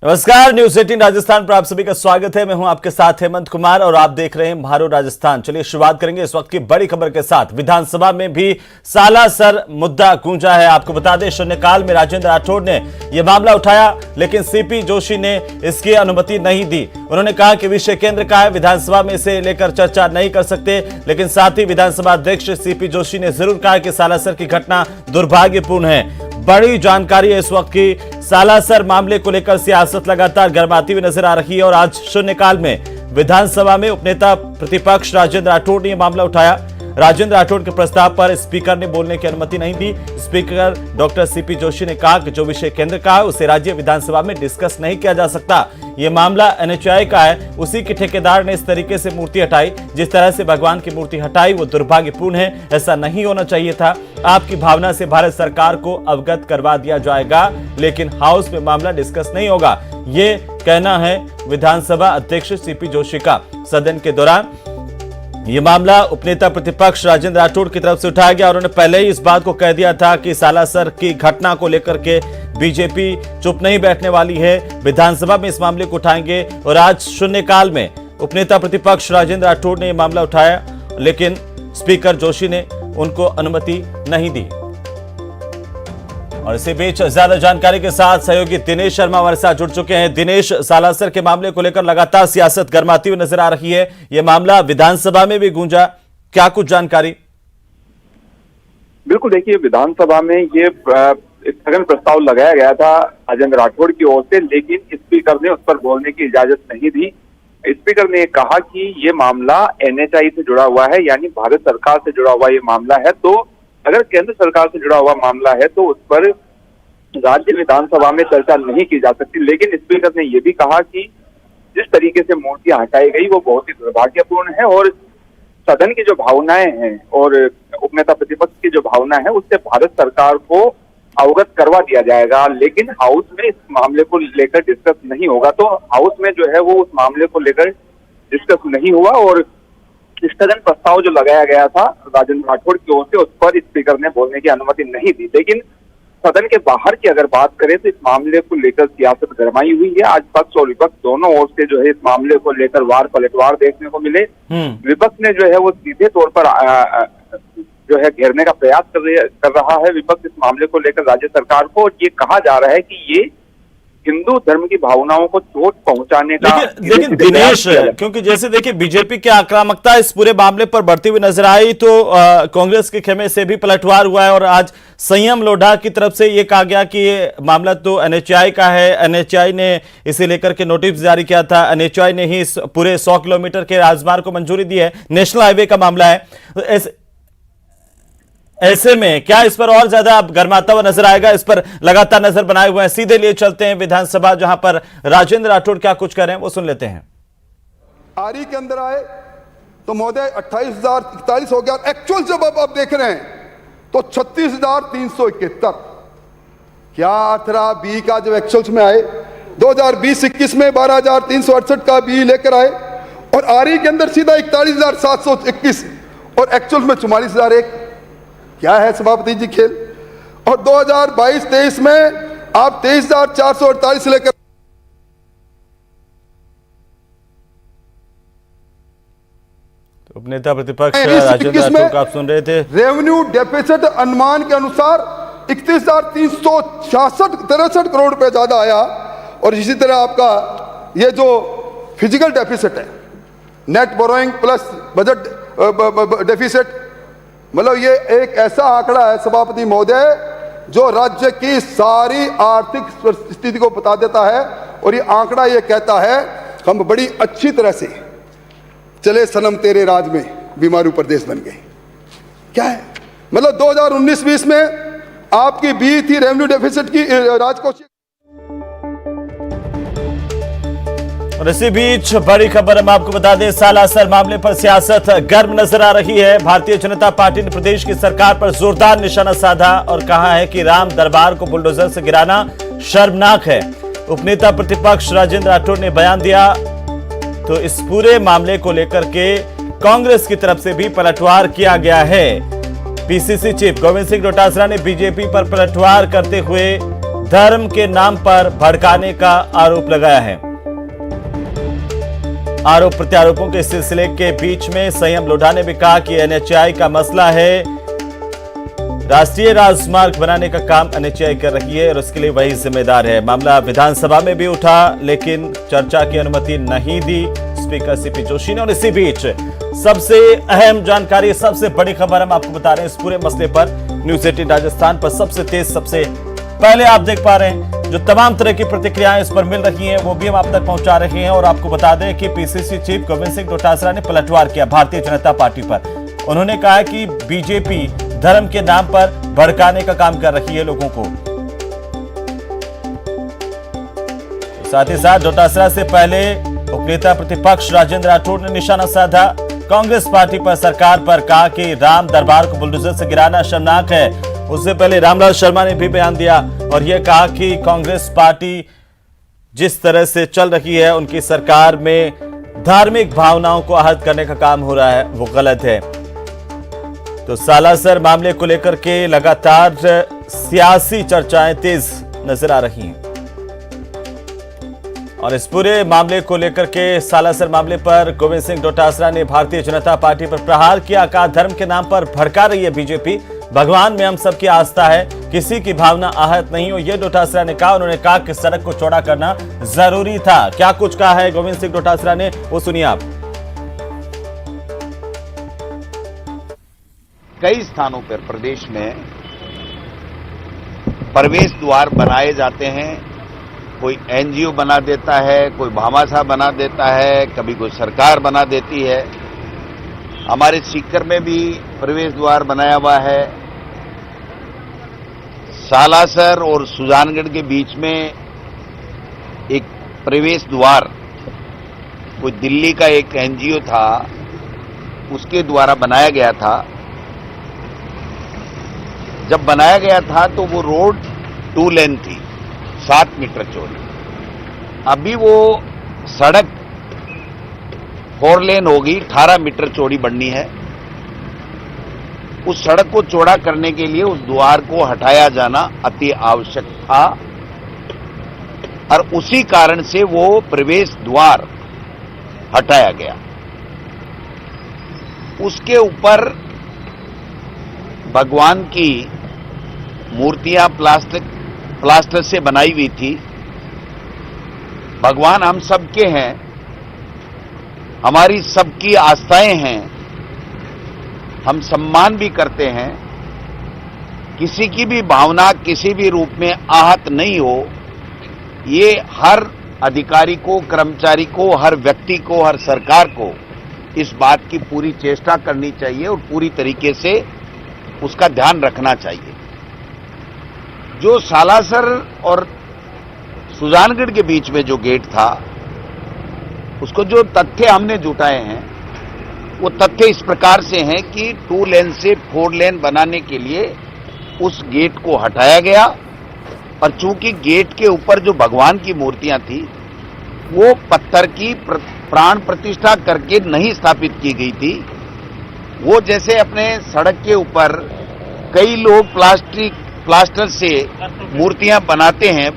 नमस्कार, न्यूज 18 राजस्थान पर आप सभी का स्वागत है। मैं हूं आपके साथ हेमंत कुमार और आप देख रहे हैं भारो राजस्थान। चलिए शुरुआत करेंगे इस वक्त की बड़ी खबर के साथ। विधानसभा में भी सालासर मुद्दा गूंजा है। आपको बता दें, शून्यकाल में राजेंद्र राठौड़ ने यह मामला उठाया, लेकिन सीपी जोशी ने इसकी अनुमति नहीं दी। उन्होंने कहा कि विषय केंद्र का है, विधानसभा में इसे लेकर चर्चा नहीं कर सकते। लेकिन साथ ही विधानसभा अध्यक्ष सीपी जोशी ने जरूर कहा कि सालासर की घटना दुर्भाग्यपूर्ण है। बड़ी जानकारी है इस वक्त की। सालासर मामले को लेकर सियासत लगातार गर्माती हुई नजर आ रही है और आज शून्यकाल में विधानसभा में उपनेता प्रतिपक्ष राजेंद्र राठौड़ ने यह मामला उठाया। राजेंद्र राठौड़ के प्रस्ताव पर स्पीकर ने बोलने की अनुमति नहीं दी। स्पीकर डॉक्टर सीपी जोशी ने कहा कि जो विषय केंद्र का है उसे राज्य विधानसभा में डिस्कस नहीं किया जा सकता। यह मामला एनएचआई का है, उसी के ठेकेदार ने इस तरीके से मूर्ति हटाई। जिस तरह से भगवान की मूर्ति हटाई वो दुर्भाग्यपूर्ण है, ऐसा नहीं होना चाहिए था। आपकी भावना से भारत सरकार को अवगत करवा दिया जाएगा, लेकिन हाउस में मामला डिस्कस नहीं होगा, ये कहना है विधानसभा अध्यक्ष सीपी जोशी का। सदन के दौरान यह मामला उपनेता प्रतिपक्ष राजेंद्र राठौड़ की तरफ से उठाया गया। उन्होंने पहले ही इस बात को कह दिया था कि सालासर की घटना को लेकर के बीजेपी चुप नहीं बैठने वाली है, विधानसभा में इस मामले को उठाएंगे। और आज शून्यकाल में उपनेता प्रतिपक्ष राजेंद्र राठौड़ ने यह मामला उठाया, लेकिन स्पीकर जोशी ने उनको अनुमति नहीं दी। और इसी बीच ज्यादा जानकारी के साथ सहयोगी दिनेश शर्मा हमारे साथ जुड़ चुके हैं। दिनेश, सालासर के मामले को लेकर लगातार सियासत गर्माती हुई नजर आ रही है। यह मामला विधानसभा में भी गूंजा, क्या कुछ जानकारी? बिल्कुल, देखिए, विधानसभा में ये स्थगन प्रस्ताव लगाया गया था राजेंद्र राठौड़ की ओर से, लेकिन स्पीकर ने उस पर बोलने की इजाजत नहीं दी। स्पीकर ने कहा कि ये मामला एनएचआई से जुड़ा हुआ है, यानी भारत सरकार से जुड़ा हुआ ये मामला है। तो अगर केंद्र सरकार से जुड़ा हुआ मामला है तो उस पर राज्य विधानसभा में चर्चा नहीं की जा सकती। लेकिन स्पीकर ने यह भी कहा कि जिस तरीके से मूर्तियां हटाई गई वो बहुत ही दुर्भाग्यपूर्ण है और सदन की जो भावनाएं हैं और उपनेता प्रतिपक्ष की जो भावना है उससे भारत सरकार को अवगत करवा दिया जाएगा। लेकिन हाउस में इस मामले को लेकर डिस्कस नहीं होगा। तो हाउस में जो है वो उस मामले को लेकर डिस्कस नहीं हुआ और स्थगन प्रस्ताव जो लगाया गया था राजेंद्र राठौड़ की ओर से, उस पर स्पीकर ने बोलने की अनुमति नहीं दी। लेकिन सदन के बाहर की अगर बात करें तो इस मामले को लेकर सियासत गरमाई हुई है। आज पक्ष और विपक्ष दोनों ओर से जो है इस मामले को लेकर वार पलटवार देखने को मिले। विपक्ष ने जो है वो सीधे तौर पर जो है घेरने का प्रयास कर रहा है विपक्ष इस मामले को लेकर राज्य सरकार को। और ये कहा जा रहा है कि ये हिंदू धर्म की भावनाओं को चोट पहुंचाने का। लेकिन दिनेश, क्योंकि जैसे देखिए बीजेपी की आक्रामकता इस पूरे मामले पर बढ़ती हुई नजर आई, तो कांग्रेस के खेमे से भी पलटवार हुआ है और आज संयम लोढ़ा की तरफ से ये कहा गया कि ये मामला तो एनएचआई का है, एनएचआई ने इसे लेकर के नोटिस जारी किया था, एनएचआई ने ही इस पूरे 100 किलोमीटर के राजमार्ग को मंजूरी दी है, नेशनल हाईवे का मामला है। ऐसे में क्या इस पर और ज्यादा गर्माता हुआ नजर आएगा? इस पर लगातार नजर बनाए हुए हैं। सीधे लिए चलते हैं विधानसभा, जहां पर राजेंद्र राठौड़ क्या कुछ कह रहे हैं वो सुन लेते हैं। आरी के अंदर आए तो महोदय 28,041 हो गया। एक्चुअल जब अब देख रहे हैं तो 36,371। क्या अर्थ रहा बी का जब एक्चुअल्स में आए? 2020-21 में 12,368 का बी लेकर आए और आरी के अंदर सीधा 41,721 और एक्चुअल में 44,001। क्या है सभापति जी खेल? और 2022-23 में आप 23,448 लेकर उपनेता प्रतिपक्ष राजेंद्र राठौड़ का आप सुन रहे थे। रेवेन्यू डेफिसिट अनुमान के अनुसार 31,366 करोड़ रुपए ज्यादा आया। और इसी तरह आपका ये जो फिजिकल डेफिसिट है, net borrowing plus budget deficit, मतलब ये एक ऐसा आंकड़ा है सभापति महोदय जो राज्य की सारी आर्थिक स्थिति को बता देता है। और ये आंकड़ा ये कहता है हम बड़ी अच्छी तरह से चले सनम तेरे राज में, बीमारू प्रदेश बन गए। क्या है मतलब 2019-20 में आपकी बी थी रेवेन्यू डेफिसिट की राजकोषीय। और इसी बीच बड़ी खबर हम आपको बता दें, सालासर मामले पर सियासत गर्म नजर आ रही है। भारतीय जनता पार्टी ने प्रदेश की सरकार पर जोरदार निशाना साधा और कहा है कि राम दरबार को बुलडोजर से गिराना शर्मनाक है। उपनेता प्रतिपक्ष राजेंद्र राठौड़ ने बयान दिया तो इस पूरे मामले को लेकर के कांग्रेस की तरफ से भी पलटवार किया गया है। पीसीसी चीफ गोविंद सिंह डोटासरा ने बीजेपी पर पलटवार करते हुए धर्म के नाम पर भड़काने का आरोप लगाया है। आरोप प्रत्यारोपों के सिलसिले के बीच में संयम लोढ़ा ने भी कहा कि एनएचएआई का मसला है, राष्ट्रीय राजमार्ग बनाने का काम एनएचएआई कर रही है और उसके लिए वही जिम्मेदार है। मामला विधानसभा में भी उठा लेकिन चर्चा की अनुमति नहीं दी स्पीकर सीपी जोशी ने। और इसी बीच सबसे अहम जानकारी, सबसे बड़ी खबर हम आपको बता रहे हैं इस पूरे मसले पर। न्यूज़ 18 राजस्थान पर सबसे तेज, सबसे पहले आप देख पा रहे हैं जो तमाम तरह की प्रतिक्रियाएं इस पर मिल रही हैं वो भी हम आप तक पहुंचा रहे हैं। और आपको बता दें कि पीसीसी चीफ गोविंद सिंह डोटासरा ने पलटवार किया भारतीय जनता पार्टी पर। उन्होंने कहा कि बीजेपी धर्म के नाम पर भड़काने का काम कर रही है लोगों को। साथ ही साथ डोटासरा से पहले उपनेता प्रतिपक्ष राजेंद्र राठौड़ ने निशाना साधा कांग्रेस पार्टी पर, सरकार पर। कहा कि राम दरबार को बुलडोजर से गिराना शर्मनाक है। उससे पहले रामलाल शर्मा ने भी बयान दिया और यह कहा कि कांग्रेस पार्टी जिस तरह से चल रही है, उनकी सरकार में धार्मिक भावनाओं को आहत करने का काम हो रहा है, वो गलत है। तो सालासर मामले को लेकर के लगातार सियासी चर्चाएं तेज नजर आ रही हैं और इस पूरे मामले को लेकर के सालासर मामले पर गोविंद सिंह डोटासरा ने भारतीय जनता पार्टी पर प्रहार किया। कहा धर्म के नाम पर भड़का रही है बीजेपी, भगवान में हम सबकी आस्था है, किसी की भावना आहत नहीं हो, ये डोटासरा ने कहा। उन्होंने कहा कि सड़क को चौड़ा करना जरूरी था। क्या कुछ कहा है गोविंद सिंह डोटासरा ने, वो सुनिए आप। कई स्थानों पर प्रदेश में प्रवेश द्वार बनाए जाते हैं। कोई एनजीओ बना देता है, कोई भामाशाह बना देता है, कभी कोई सरकार बना देती है। हमारे सीकर में भी प्रवेश द्वार बनाया हुआ है। सालासर और सुजानगढ़ के बीच में एक प्रवेश द्वार कोई दिल्ली का एक एनजीओ था, उसके द्वारा बनाया गया था। जब बनाया गया था तो वो रोड 2 लेन थी, 7 मीटर चौड़ी। अभी वो सड़क 4 लेन होगी, 18 मीटर चौड़ी बननी है। उस सड़क को चौड़ा करने के लिए उस द्वार को हटाया जाना अति आवश्यक था और उसी कारण से वो प्रवेश द्वार हटाया गया। उसके ऊपर भगवान की मूर्तियां प्लास्टर से बनाई हुई थी। भगवान हम सबके हैं, हमारी सबकी आस्थाएं हैं, हम सम्मान भी करते हैं। किसी की भी भावना किसी भी रूप में आहत नहीं हो, ये हर अधिकारी को, कर्मचारी को, हर व्यक्ति को, हर सरकार को इस बात की पूरी चेष्टा करनी चाहिए और पूरी तरीके से उसका ध्यान रखना चाहिए। जो सालासर और सुजानगढ़ के बीच में जो गेट था, उसको जो तथ्य हमने जुटाए हैं वो तथ्य इस प्रकार से हैं कि 2 लेन से 4 लेन बनाने के लिए उस गेट को हटाया गया और चूंकि गेट के ऊपर जो भगवान की मूर्तियां थी वो पत्थर की प्राण प्रतिष्ठा करके नहीं स्थापित की गई थी। वो जैसे अपने सड़क के ऊपर कई लोग प्लास्टर से मूर्तियां बनाते हैं,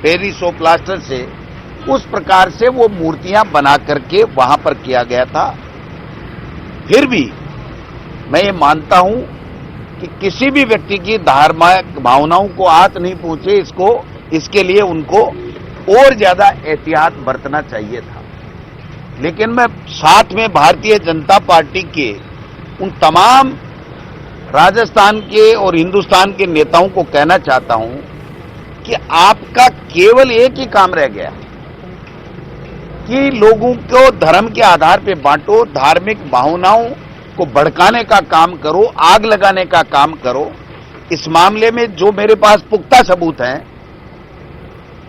पेरिस और प्लास्टर से, उस प्रकार से वो मूर्तियां बना करके वहां पर किया गया था। फिर भी मैं ये मानता हूं कि किसी भी व्यक्ति की धार्मिक भावनाओं को आहत नहीं पहुंचे, इसके लिए उनको और ज्यादा एहतियात बरतना चाहिए था। लेकिन मैं साथ में भारतीय जनता पार्टी के उन तमाम राजस्थान के और हिंदुस्तान के नेताओं को कहना चाहता हूं कि आपका केवल एक ही काम रह गया कि लोगों को धर्म के आधार पर बांटो, धार्मिक भावनाओं को भड़काने का काम करो, आग लगाने का काम करो। इस मामले में जो मेरे पास पुख्ता सबूत हैं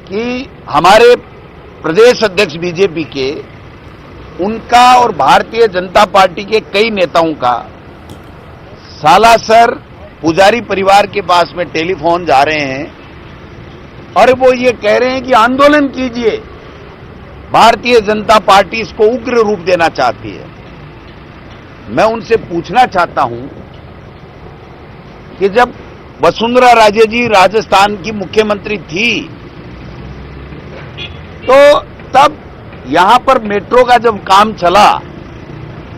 कि हमारे प्रदेश अध्यक्ष बीजेपी के, उनका और भारतीय जनता पार्टी के कई नेताओं का सालासर पुजारी परिवार के पास में टेलीफोन जा रहे हैं और वो ये कह रहे हैं कि आंदोलन कीजिए, भारतीय जनता पार्टी इसको उग्र रूप देना चाहती है। मैं उनसे पूछना चाहता हूं कि जब वसुंधरा राजे जी राजस्थान की मुख्यमंत्री थी, तो तब यहां पर मेट्रो का जब काम चला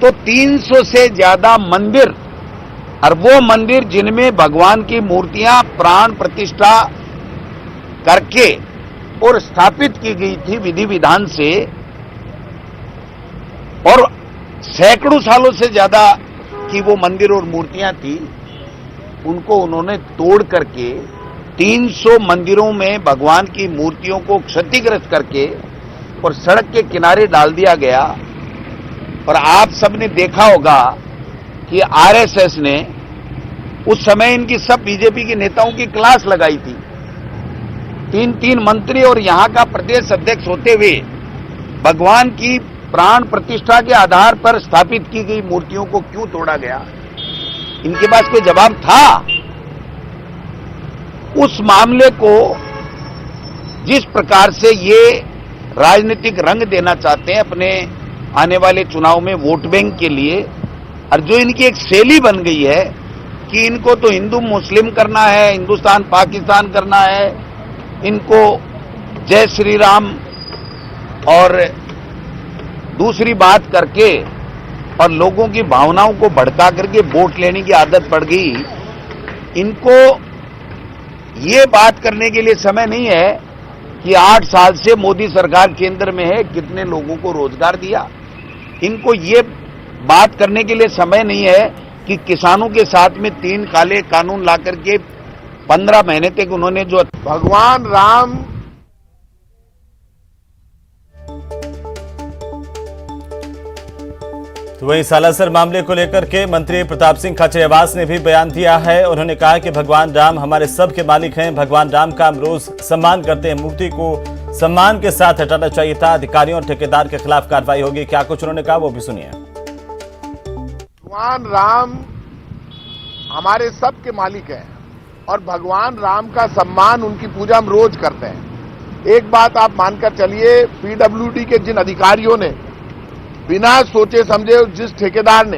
तो 300 से ज्यादा मंदिर, और वो मंदिर जिनमें भगवान की मूर्तियां प्राण प्रतिष्ठा करके और स्थापित की गई थी विधि विधान से, और सैकड़ों सालों से ज्यादा की वो मंदिर और मूर्तियां थी, उनको उन्होंने तोड़ करके 300 मंदिरों में भगवान की मूर्तियों को क्षतिग्रस्त करके और सड़क के किनारे डाल दिया गया। और आप सबने देखा होगा कि आरएसएस ने उस समय इनकी सब बीजेपी के नेताओं की क्लास लगाई थी। 3 मंत्री और यहां का प्रदेश अध्यक्ष होते हुए भगवान की प्राण प्रतिष्ठा के आधार पर स्थापित की गई मूर्तियों को क्यों तोड़ा गया? इनके पास कोई जवाब था? उस मामले को जिस प्रकार से ये राजनीतिक रंग देना चाहते हैं अपने आने वाले चुनाव में वोट बैंक के लिए, और जो इनकी एक शैली बन गई है कि इनको तो हिंदू मुस्लिम करना है, हिंदुस्तान पाकिस्तान करना है, इनको जय श्री राम और दूसरी बात करके और लोगों की भावनाओं को भड़का करके वोट लेने की आदत पड़ गई। इनको ये बात करने के लिए समय नहीं है कि 8 साल से मोदी सरकार केंद्र में है, कितने लोगों को रोजगार दिया। इनको ये बात करने के लिए समय नहीं है कि किसानों के साथ में 3 काले कानून ला करके 15 महीने तक उन्होंने जो भगवान राम तो वहीं सालासर मामले को लेकर के मंत्री प्रताप सिंह खाचरियावास ने भी बयान दिया है। उन्होंने कहा कि भगवान राम हमारे सब के मालिक हैं, भगवान राम का हम रोज सम्मान करते हैं, मूर्ति को सम्मान के साथ हटाना चाहिए था, अधिकारियों और ठेकेदार के खिलाफ कार्रवाई होगी। क्या कुछ उन्होंने कहा वो भी सुनिए। भगवान राम हमारे सब के मालिक हैं और भगवान राम का सम्मान, उनकी पूजा हम रोज करते हैं। एक बात आप मानकर चलिए, पीडब्ल्यूडी के जिन अधिकारियों ने बिना सोचे समझे, जिस ठेकेदार ने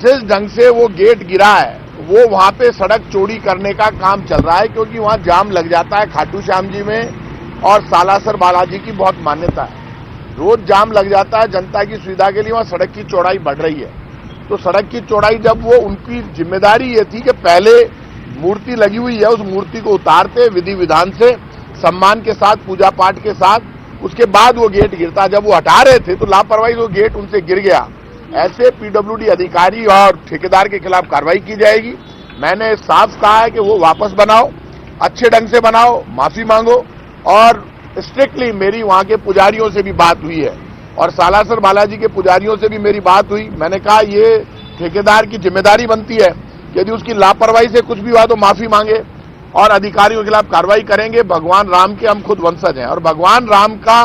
जिस ढंग से वो गेट गिरा है, वो वहां पे सड़क चौड़ी करने का काम चल रहा है, क्योंकि वहां जाम लग जाता है। खाटू श्याम जी में और सालासर बालाजी की बहुत मान्यता है, रोज जाम लग जाता है। जनता की सुविधा के लिए वहां सड़क की चौड़ाई बढ़ रही है। तो सड़क की चौड़ाई, जब वो उनकी जिम्मेदारी ये थी कि पहले मूर्ति लगी हुई है उस मूर्ति को उतारते विधि विधान से, सम्मान के साथ, पूजा पाठ के साथ, उसके बाद वो गेट गिरता। जब वो हटा रहे थे तो लापरवाही वो गेट उनसे गिर गया। ऐसे पीडब्ल्यूडी अधिकारी और ठेकेदार के खिलाफ कार्रवाई की जाएगी। मैंने साफ कहा है कि वो वापस बनाओ, अच्छे ढंग से बनाओ, माफी मांगो। और स्ट्रिक्टली मेरी वहां के पुजारियों से भी बात हुई है और सालासर बालाजी के पुजारियों से भी मेरी बात हुई। मैंने कहा ये ठेकेदार की जिम्मेदारी बनती है कि यदि उसकी लापरवाही से कुछ भी हुआ तो माफी मांगे और अधिकारियों के खिलाफ कार्रवाई करेंगे। भगवान राम के हम खुद वंशज हैं और भगवान राम का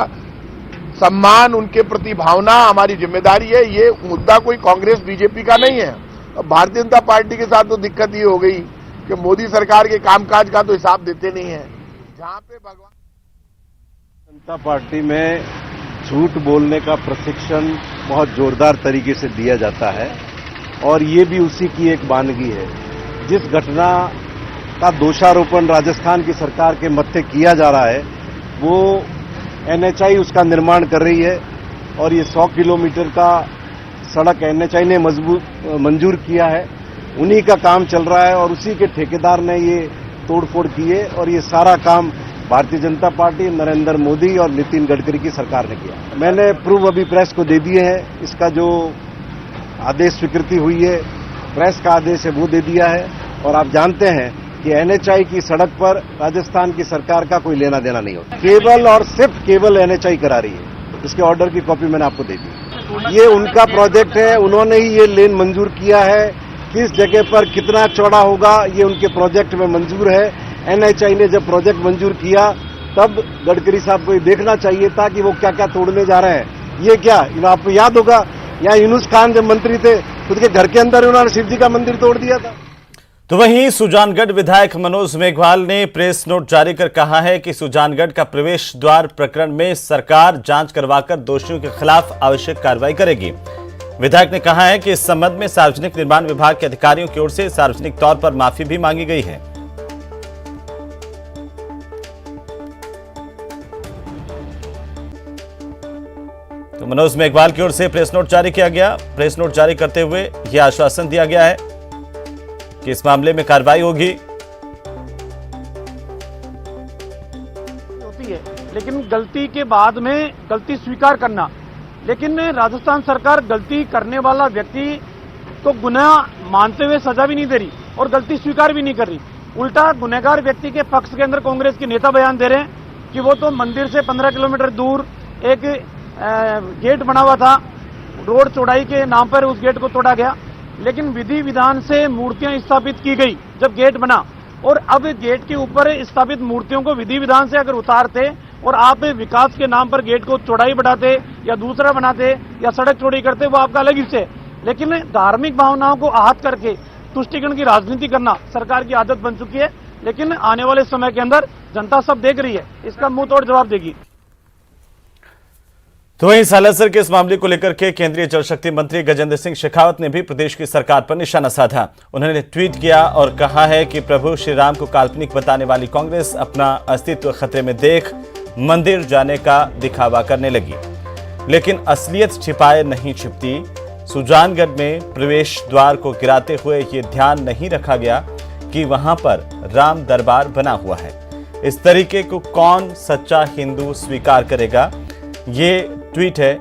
सम्मान, उनके प्रति भावना हमारी जिम्मेदारी है। ये मुद्दा कोई कांग्रेस बीजेपी का नहीं है। अब भारतीय जनता पार्टी के साथ तो दिक्कत ये हो गई कि मोदी सरकार के कामकाज का तो हिसाब देते नहीं है। जहां पे भगवान जनता पार्टी में झूठ बोलने का प्रशिक्षण बहुत जोरदार तरीके से दिया जाता है और ये भी उसी की एक वानगी है। जिस घटना का दोषारोपण राजस्थान की सरकार के मत्थे किया जा रहा है, वो एनएचआई उसका निर्माण कर रही है और ये 100 किलोमीटर का सड़क एनएचआई ने मंजूर किया है। उन्हीं का काम चल रहा है और उसी के ठेकेदार ने ये तोड़फोड़ की है और ये सारा काम भारतीय जनता पार्टी, नरेंद्र मोदी और नितिन गडकरी की सरकार ने किया। मैंने प्रूफ अभी प्रेस को दे दिए हैं। इसका जो आदेश स्वीकृति हुई है, प्रेस का आदेश है, वो दे दिया है। और आप जानते हैं कि एनएचआई की सड़क पर राजस्थान की सरकार का कोई लेना देना नहीं होता। केवल और सिर्फ केवल एनएचआई करा रही है। इसके ऑर्डर की कॉपी मैंने आपको दे दी। ये उनका प्रोजेक्ट है, उन्होंने ही ये लेन मंजूर किया है। किस जगह पर कितना चौड़ा होगा ये उनके प्रोजेक्ट में मंजूर है। एनएचआई ने जब प्रोजेक्ट मंजूर किया तब गडकरी साहब को ये देखना चाहिए था कि वो क्या क्या तोड़ने जा रहे हैं। ये क्या, आपको याद होगा यहाँ यूनुस खान जब मंत्री थे, खुद के घर के अंदर उन्होंने शिव जी का मंदिर तोड़ दिया था। तो वहीं सुजानगढ़ विधायक मनोज मेघवाल ने प्रेस नोट जारी कर कहा है कि सुजानगढ़ का प्रवेश द्वार प्रकरण में सरकार जांच करवाकर दोषियों के खिलाफ आवश्यक कार्रवाई करेगी। विधायक ने कहा है कि इस संबंध में सार्वजनिक निर्माण विभाग के अधिकारियों की ओर से सार्वजनिक तौर पर माफी भी मांगी गई है। तो मनोज मेघवाल की ओर से प्रेस नोट जारी किया गया। प्रेस नोट जारी करते हुए यह आश्वासन दिया गया है कि इस मामले में कार्रवाई होगी। होती है, लेकिन गलती के बाद में गलती स्वीकार करना, लेकिन राजस्थान सरकार गलती करने वाला व्यक्ति को गुनाह मानते हुए सजा भी नहीं दे रही और गलती स्वीकार भी नहीं कर रही। उल्टा गुनहगार व्यक्ति के पक्ष के अंदर कांग्रेस के नेता बयान दे रहे हैं कि वो तो मंदिर से 15 किलोमीटर दूर एक गेट बना हुआ था, रोड चौड़ाई के नाम पर उस गेट को तोड़ा गया, लेकिन विधि विधान से मूर्तियां स्थापित की गई जब गेट बना, और अब गेट के ऊपर स्थापित मूर्तियों को विधि विधान से अगर उतारते और आप विकास के नाम पर गेट को चौड़ाई बढ़ाते या दूसरा बनाते या सड़क चौड़ी करते, वो आपका अलग हिस्से। लेकिन धार्मिक भावनाओं को आहत करके तुष्टीकरण की राजनीति करना सरकार की आदत बन चुकी है, लेकिन आने वाले समय के अंदर जनता सब देख रही है, इसका मुंह तोड़ जवाब देगी। तो वहीं सालासर के इस मामले को लेकर के केंद्रीय जल शक्ति मंत्री गजेंद्र सिंह शेखावत ने भी प्रदेश की सरकार पर निशाना साधा। उन्होंने ट्वीट किया और कहा है कि प्रभु श्री राम को काल्पनिक बताने वाली कांग्रेस अपना अस्तित्व खतरे में देख मंदिर जाने का दिखावा करने लगी, लेकिन असलियत छिपाए नहीं छिपती। सुजानगढ़ में प्रवेश द्वार को गिराते हुए ये ध्यान नहीं रखा गया कि वहां पर राम दरबार बना हुआ है। इस तरीके को कौन सच्चा हिंदू स्वीकार करेगा? ये ट्वीट है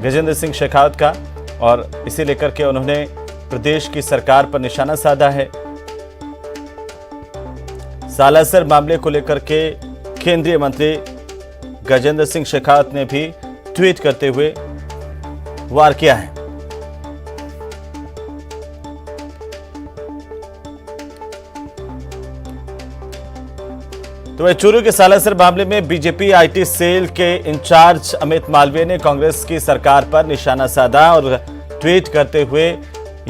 गजेंद्र सिंह शेखावत का, और इसे लेकर के उन्होंने प्रदेश की सरकार पर निशाना साधा है। सालासर मामले को लेकर के केंद्रीय मंत्री गजेंद्र सिंह शेखावत ने भी ट्वीट करते हुए वार किया है। तो चूरू के सालासर मामले में बीजेपी आईटी सेल के इंचार्ज अमित मालवीय ने कांग्रेस की सरकार पर निशाना साधा और ट्वीट करते हुए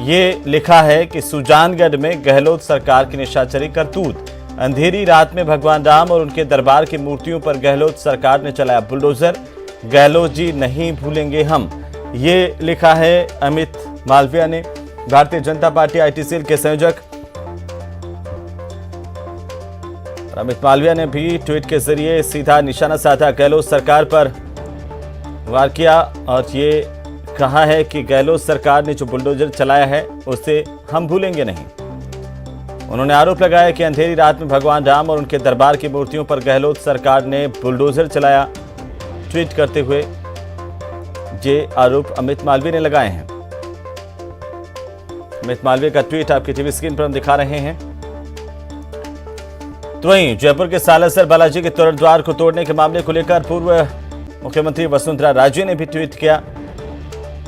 ये लिखा है कि सुजानगढ़ में गहलोत सरकार की निशाचरी करतूत। अंधेरी रात में भगवान राम और उनके दरबार की मूर्तियों पर गहलोत सरकार ने चलाया बुलडोजर। गहलोत जी नहीं भूलेंगे हम, ये लिखा है अमित मालवीय ने। Bharatiya Janata party IT cell के संयोजक अमित मालवीय ने भी ट्वीट के जरिए सीधा निशाना साधा गहलोत सरकार पर वार किया और ये कहा है कि गहलोत सरकार ने जो बुलडोजर चलाया है उसे हम भूलेंगे नहीं। उन्होंने आरोप लगाया कि अंधेरी रात में भगवान राम और उनके दरबार की मूर्तियों पर गहलोत सरकार ने बुलडोजर चलाया। ट्वीट करते हुए ये आरोप अमित मालवीय ने लगाए हैं। अमित मालवीय का ट्वीट आपकी टीवी स्क्रीन पर हम दिखा रहे हैं। तो वहीं जयपुर के सालासर बालाजी के तोरण द्वार को तोड़ने के मामले को लेकर पूर्व मुख्यमंत्री वसुंधरा राजे ने भी ट्वीट किया।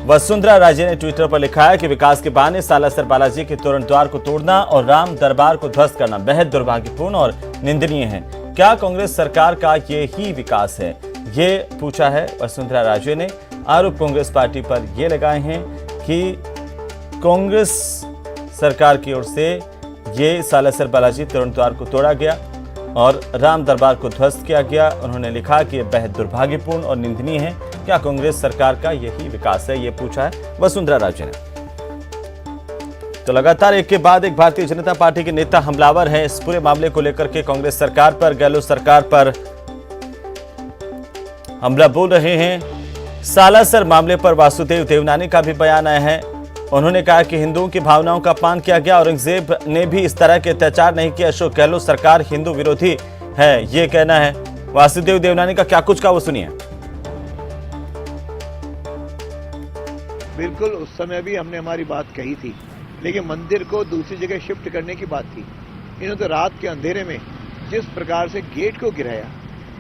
वसुंधरा राजे ने ट्विटर पर लिखा है कि विकास के बहाने सालासर बालाजी के तोरण द्वार को तोड़ना और राम दरबार को ध्वस्त करना बेहद दुर्भाग्यपूर्ण और निंदनीय है। क्या कांग्रेस सरकार का ये ही विकास है? ये पूछा है वसुंधरा राजे ने। आरोप कांग्रेस पार्टी पर ये लगाए हैं कि कांग्रेस सरकार की ओर से ये सालासर बालाजी तोरण द्वार को तोड़ा गया और राम दरबार को ध्वस्त किया गया। उन्होंने लिखा कि यह बेहद दुर्भाग्यपूर्ण और निंदनीय है। क्या कांग्रेस सरकार का यही विकास है? ये पूछा है वसुंधरा राजे ने। तो लगातार एक के बाद एक भारतीय जनता पार्टी के नेता हमलावर हैं इस पूरे मामले को लेकर के। कांग्रेस सरकार पर, गहलोत सरकार पर हमला बोल रहे हैं। सालासर मामले पर वासुदेव देवनानी का भी बयान आया है। उन्होंने कहा कि हिंदुओं की भावनाओं का अपमान किया गया। औरंगजेब ने भी इस तरह के अत्याचार नहीं किया। अशोक गहलोत सरकार हिंदू विरोधी है, ये कहना है वासुदेव देवनानी का। क्या कुछ का वो सुनिए। बिल्कुल, उस समय भी हमने हमारी बात कही थी, लेकिन मंदिर को दूसरी जगह शिफ्ट करने की बात थी। इन्होंने तो रात के अंधेरे में जिस प्रकार से गेट को गिराया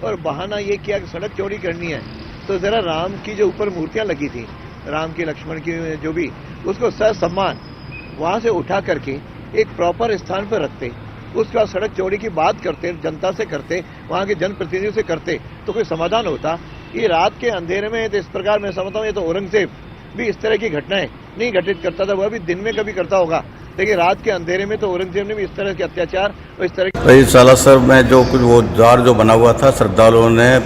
और बहाना ये किया कि सड़क चौड़ी करनी है, तो जरा राम की जो ऊपर मूर्तियां लगी थी, राम की, लक्ष्मण की, जो भी, उसको ससम्मान वहां से उठा करके एक प्रॉपर स्थान पर रखते, उसके बाद सड़क चौड़ी की बात करते, जनता से करते, वहां के जनप्रतिनिधियों से करते, तो कोई समाधान होता। ये रात के अंधेरे में, तो इस प्रकार मैं समझता हूँ ये तो औरंगजेब भी इस तरह की घटनाएं नहीं घटित करता था। वह भी दिन में कभी करता होगा, लेकिन रात के अंधेरे में तो औरंगजेब ने भी इस तरह के अत्याचार और इस तरह की। सालासर में जो कुछ वो द्वार जो बना हुआ था, श्रद्धालुओं ने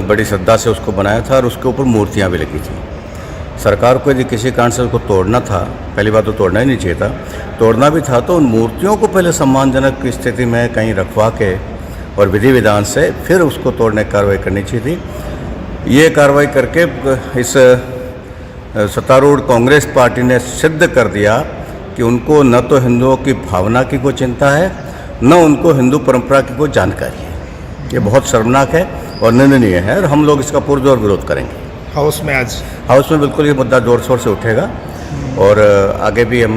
बड़ी श्रद्धा से उसको बनाया था और उसके ऊपर मूर्तियां भी लगी थी। सरकार को यदि किसी कारण से उसको तोड़ना था, पहली बात तो तोड़ना ही नहीं चाहिए था, तोड़ना भी था तो उन मूर्तियों को पहले सम्मानजनक स्थिति में कहीं रखवा के और विधि विधान से फिर उसको तोड़ने की कार्रवाई करनी चाहिए थी। ये कार्रवाई करके इस सत्तारूढ़ कांग्रेस पार्टी ने सिद्ध कर दिया कि उनको न तो हिंदुओं की भावना की कोई चिंता है, न उनको हिंदू परंपरा की कोई जानकारी है। ये बहुत शर्मनाक है और निंदनीय है और हम लोग इसका पुरजोर विरोध करेंगे। हाउस में आज हाउस में बिल्कुल ये मुद्दा जोर शोर से उठेगा और आगे भी हम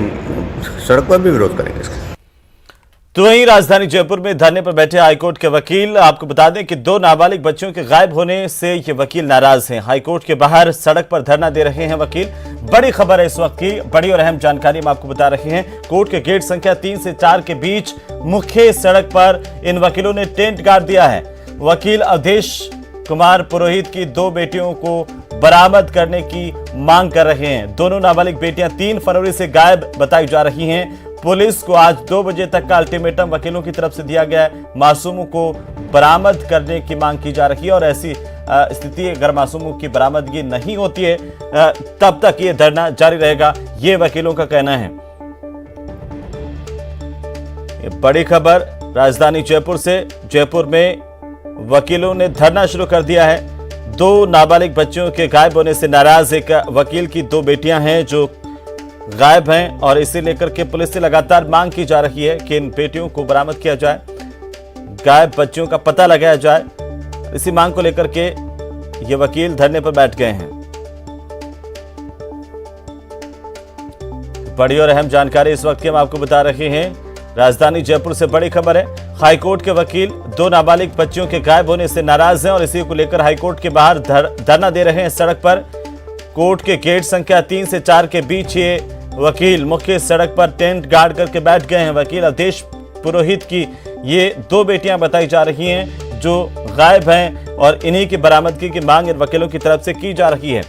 सड़क पर भी विरोध करेंगे इसका। तो वहीं राजधानी जयपुर में धरने पर बैठे हाईकोर्ट के वकील, आपको बता दें कि 2 नाबालिग बच्चों के गायब होने से ये वकील नाराज हैं। हाईकोर्ट के बाहर सड़क पर धरना दे रहे हैं वकील। बड़ी खबर है इस वक्त की, बड़ी और अहम जानकारी हम आपको बता रहे हैं। कोर्ट के गेट संख्या 3 से 4 के बीच मुख्य सड़क पर इन वकीलों ने टेंट गाड़ दिया है। वकील अवधेश कुमार पुरोहित की 2 बेटियों को बरामद करने की मांग कर रहे हैं। दोनों नाबालिग बेटियां 3 फरवरी से गायब बताई जा रही हैं। पुलिस को आज 2 बजे तक का अल्टीमेटम वकीलों की तरफ से दिया गया है। मासूमों को बरामद करने की मांग की जा रही है और ऐसी स्थिति अगर मासूमों की बरामदगी नहीं होती है तब तक ये धरना जारी रहेगा, ये वकीलों का कहना है। ये बड़ी खबर राजधानी जयपुर से। जयपुर में वकीलों ने धरना शुरू कर दिया है। 2 नाबालिग बच्चों के गायब होने से नाराज एक वकील की 2 बेटियां हैं जो गायब हैं और इसे लेकर के पुलिस से लगातार मांग की जा रही है कि इन बेटियों को बरामद किया जाए, गायब बच्चों का पता लगाया जाए। इसी मांग को लेकर के ये वकील धरने पर बैठ गए हैं। बड़ी और अहम जानकारी इस वक्त की हम आपको बता रहे हैं। राजधानी जयपुर से बड़ी खबर है। हाईकोर्ट के वकील 2 नाबालिग बच्चियों के गायब होने से नाराज हैं और इसी को लेकर हाईकोर्ट के बाहर धरना दे रहे हैं सड़क पर। कोर्ट के गेट संख्या 3 से 4 के बीच ये वकील मुख्य सड़क पर टेंट गाड़ करके बैठ गए हैं। वकील अवधेश पुरोहित की ये 2 बेटियां बताई जा रही हैं जो गायब हैं और इन्हीं की बरामदगी की मांग इन वकीलों की तरफ से की जा रही है।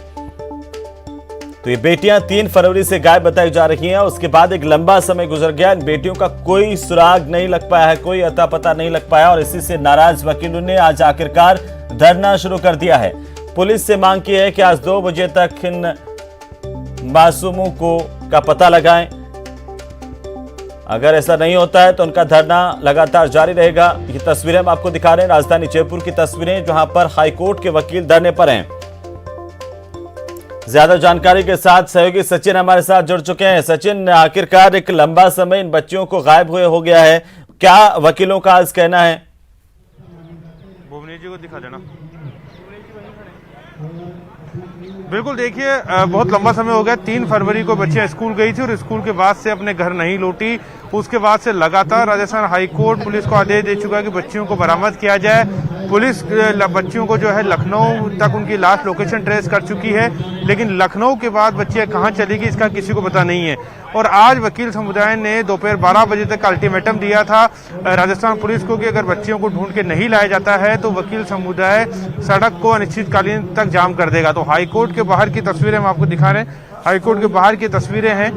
तो ये बेटियां 3 फरवरी से गायब बताई जा रही हैं। उसके बाद एक लंबा समय गुजर गया, इन बेटियों का कोई सुराग नहीं लग पाया है, कोई अता पता नहीं लग पाया और इसी से नाराज वकीलों ने आज आखिरकार धरना शुरू कर दिया है। पुलिस से मांग की है कि आज 2 बजे तक इन मासूमों का पता लगाएं। अगर ऐसा नहीं होता है तो उनका धरना लगातार जारी रहेगा। ये तस्वीरें हम आपको दिखा रहे हैं, राजधानी जयपुर की तस्वीरें जहां पर हाईकोर्ट के वकील धरने पर हैं। ज्यादा जानकारी के साथ सहयोगी सचिन हमारे साथ जुड़ चुके हैं। सचिन, आखिरकार एक लंबा समय इन बच्चियों को गायब हुए हो गया है, क्या वकीलों का आज कहना है? भुवनेश जी को दिखा देना। बिल्कुल, देखिए बहुत लंबा समय हो गया। 3 फरवरी को बच्चियां स्कूल गई थी और स्कूल के बाद से अपने घर नहीं लौटी। उसके बाद से लगातार राजस्थान हाईकोर्ट पुलिस को आदेश दे चुका है कि बच्चियों को बरामद किया जाए। पुलिस बच्चियों को जो है लखनऊ तक उनकी लास्ट लोकेशन ट्रेस कर चुकी है, लेकिन लखनऊ के बाद बच्चियां कहां चली गई इसका किसी को पता नहीं है। और आज वकील समुदाय ने दोपहर 12 बजे तक अल्टीमेटम दिया था राजस्थान पुलिस को कि अगर बच्चियों को ढूंढ के नहीं लाया जाता है तो वकील समुदाय सड़क को अनिश्चितकालीन तक जाम कर देगा। तो हाईकोर्ट के बाहर की तस्वीरें हम आपको दिखा रहे हैं। हाईकोर्ट के बाहर की तस्वीरें हैं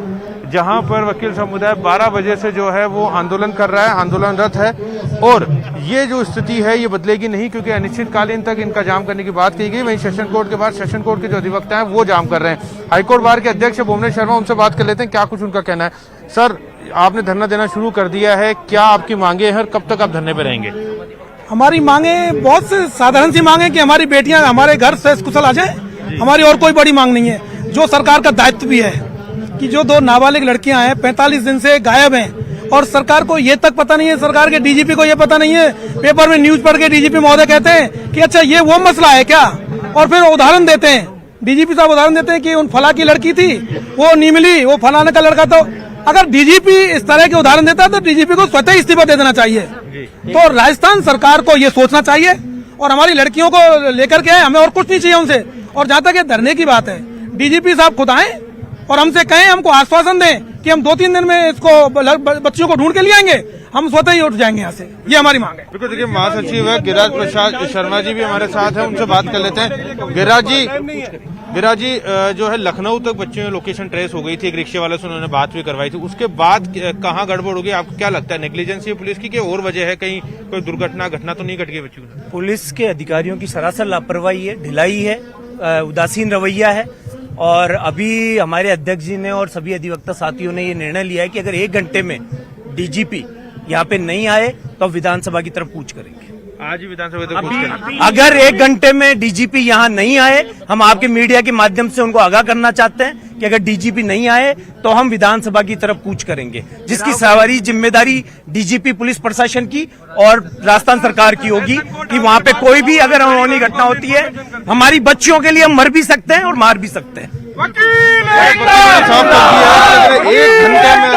जहां पर वकील समुदाय 12 बजे से जो है वो आंदोलन कर रहा है, आंदोलनरत है और ये जो स्थिति है ये बदलेगी नहीं क्योंकि अनिश्चितकालीन तक इनका जाम करने की बात की गई। वहीं सेशन कोर्ट के बाद सेशन कोर्ट के जो अधिवक्ता हैं वो जाम कर रहे हैं। हाईकोर्ट बार के अध्यक्ष भुवनेश शर्मा, उनसे बात कर लेते हैं क्या कुछ उनका कहना है। सर, आपने धरना देना शुरू कर दिया है, क्या आपकी मांगे हैं और कब तक आप धरने पर रहेंगे? हमारी मांगे बहुत साधारण सी मांगे कि हमारी बेटियां हमारे घर से कुशल आ जाए, हमारी और कोई बड़ी मांग नहीं है। जो सरकार का दायित्व भी है कि जो 2 नाबालिग लड़कियां हैं 45 दिन से गायब हैं और सरकार को ये तक पता नहीं है, सरकार के डीजीपी को ये पता नहीं है। पेपर में न्यूज पढ़ के डीजीपी महोदय कहते हैं कि अच्छा ये वो मसला है क्या, और फिर उदाहरण देते हैं, डीजीपी साहब उदाहरण देते हैं कि उन फला की लड़की थी वो नहीं मिली, वो फलाने का लड़का। तो अगर डीजीपी इस तरह के उदाहरण देता है तो डीजीपी को स्वतः इस्तीफा दे देना चाहिए। तो राजस्थान सरकार को ये सोचना चाहिए और हमारी लड़कियों को लेकर के हमें और कुछ नहीं चाहिए उनसे। और जहां तक ये धरने की बात है, डीजीपी साहब खुद आए और हमसे कहें, हमको आश्वासन दें कि हम 2-3 दिन में इसको बच्चियों को ढूंढ के ले आएंगे, हम स्वतः ही उठ जाएंगे यहाँ से। ये हमारी मांग है। बिल्कुल, देखिए महासचिव है गिरिराज प्रसाद शर्मा जी भी हमारे साथ हैं, उनसे बात कर लेते हैं। गिरिराज जी जो है लखनऊ तक बच्चियों की लोकेशन ट्रेस हो गई थी, एक रिक्शे वाले से उन्होंने बात भी करवाई थी, उसके बाद कहाँ गड़बड़ हो गई? आपको क्या लगता है, नेग्लिजेंस है पुलिस की और वजह है, कहीं कोई दुर्घटना घटना तो नहीं घट गई बच्चों की? पुलिस के अधिकारियों की सरासर लापरवाही है, ढिलाई है, उदासीन रवैया है और अभी हमारे अध्यक्ष जी ने और सभी अधिवक्ता साथियों ने ये निर्णय लिया है कि अगर 1 घंटे में डीजीपी यहाँ पे नहीं आए तो विधानसभा की तरफ कूच करेंगे। आज ही विधानसभा में अगर 1 घंटे में डीजीपी यहाँ नहीं आए, हम आपके मीडिया के माध्यम से उनको आगाह करना चाहते हैं कि अगर डीजीपी नहीं आए तो हम विधानसभा की तरफ कूच करेंगे, जिसकी सारी जिम्मेदारी डीजीपी पुलिस प्रशासन की और राजस्थान सरकार की होगी कि वहां पे कोई भी अगर अनहोनी घटना होती है, हमारी बच्चियों के लिए हम मर भी सकते हैं और मार भी सकते हैं। एक घंटे में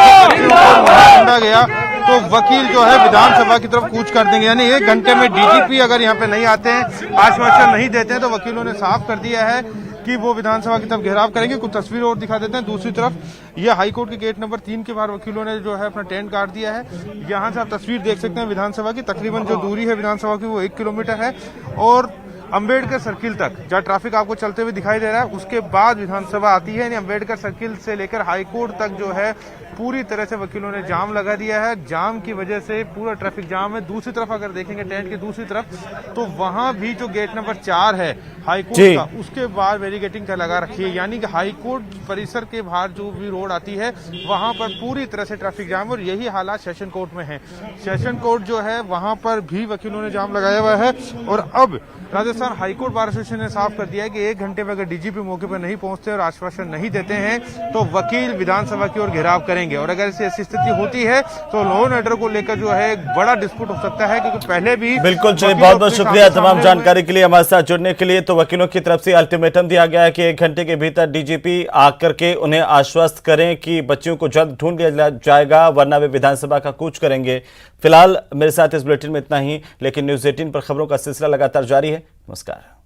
गया तो वकील जो है विधानसभा की तरफ कूच कर देंगे, यानी 1 घंटे में डीजीपी अगर यहाँ पे नहीं आते हैं, आश्वासन नहीं देते हैं, तो वकीलों ने साफ कर दिया है कि वो विधानसभा की तरफ घेराव करेंगे। कुछ तस्वीर और दिखा देते हैं। दूसरी तरफ ये हाईकोर्ट के गेट नंबर 3 के बाहर वकीलों ने जो है अपना टेंट काट दिया है। यहाँ से आप तस्वीर देख सकते हैं विधानसभा की। तकरीबन जो दूरी है विधानसभा की वो 1 किलोमीटर है और अंबेडकर सर्किल तक जहाँ ट्रैफिक आपको चलते हुए दिखाई दे रहा है, उसके बाद विधानसभा आती है। यानी अंबेडकर सर्किल से लेकर हाईकोर्ट तक जो है पूरी तरह से वकीलों ने जाम लगा दिया है। जाम की वजह से पूरा ट्रैफिक जाम है। दूसरी तरफ अगर देखेंगे टेंट की दूसरी तरफ, तो वहां भी जो गेट नंबर 4 है हाईकोर्ट का, उसके बाहर बैरिकेटिंग लगा रखी है। यानी कि हाईकोर्ट परिसर के बाहर जो भी रोड आती है वहां पर पूरी तरह से ट्रैफिक जाम, और यही हालात सेशन कोर्ट में है। सेशन कोर्ट जो है वहां पर भी वकीलों ने जाम लगाया हुआ है। और अब राजस्थान हाईकोर्ट बार एसोसिएशन ने साफ कर दिया है कि 1 घंटे में अगर डीजीपी मौके पर नहीं पहुंचते और आश्वासन नहीं देते हैं तो वकील विधानसभा की ओर घेराव करेंगे। और अगर ऐसी स्थिति होती है तो लॉ एंड ऑर्डर को लेकर जो है एक बड़ा डिस्प्यूट हो सकता है, क्योंकि पहले भी बिल्कुल। चलिए, बहुत बहुत शुक्रिया तमाम जानकारी के लिए, हमारे साथ जुड़ने के लिए। तो वकीलों की तरफ से अल्टीमेटम दिया गया है कि 1 घंटे के भीतर डीजीपी आकर के उन्हें आश्वस्त करें कि बच्चियों को जल्द ढूंढ लिया जाएगा, वरना वे विधानसभा का कूच करेंगे। फिलहाल मेरे साथ इस बुलेटिन में इतना ही, लेकिन न्यूज़ 18 पर खबरों का सिलसिला लगातार जारी है। नमस्कार।